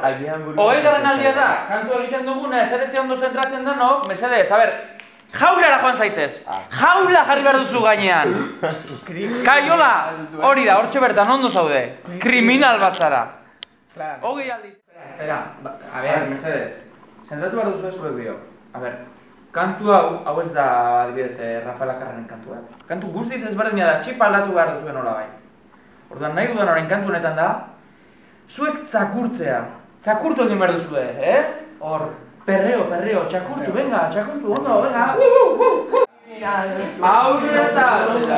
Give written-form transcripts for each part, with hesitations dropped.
Hogeigarren aldia da, kantu egiten duguna, eserete ondo zentratzen denok, mesedez, a ber, jaulara joan zaitez. Jaula jarri behar duzu gainean. Kaiola, hori da, hortxe bertan ondo zaude. Kriminal bat zara. Hogei aldiz. Espera, a ber, mesedez. Zentratu behar duzu zuek bio. A ber, kantu hau ez da, adibidez, Rafael Akarraren kantua. Kantu guztiz ezberdina da, txipa aldatu behar duzuen hola bai. Orduan nahi dudan orain kantu honetan da, zuek txakurtzea. Txakurtu egin behar duzue, Hor, perreo, txakurtu, venga, txakurtu, ondo, venga. Aurreta,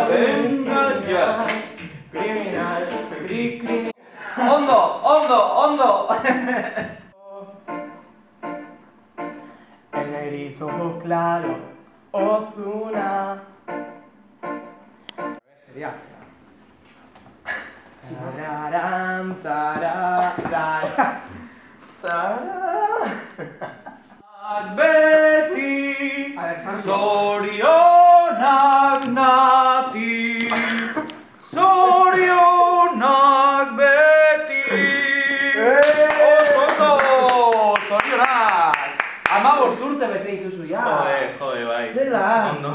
venga, ja. Criminal, criminal. Ondo. El negrito claro, Ozuna. Sería. Beti, zorionak nati, zorionak beti. Oso, zorionak! 15 urte bete dituzu, ja. Jode, bai. Zela? Ondo.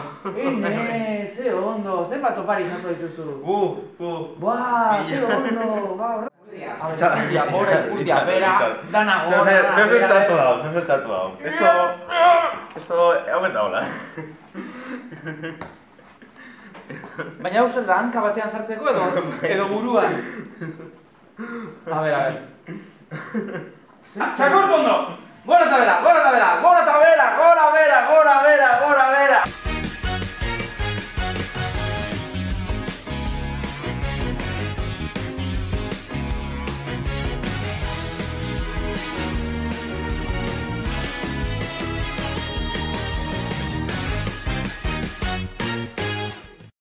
Ze ondo, zenbat opari nazo dituzu? Buah, ze ondo, horrek. Ipurdia, bera, dana Se os he echado dado. Esto, hau ez da hola. Baina hau zer da, hanka batean sartzeko edo buruan? A ver. Txakurtu ondo! Gora eta bera!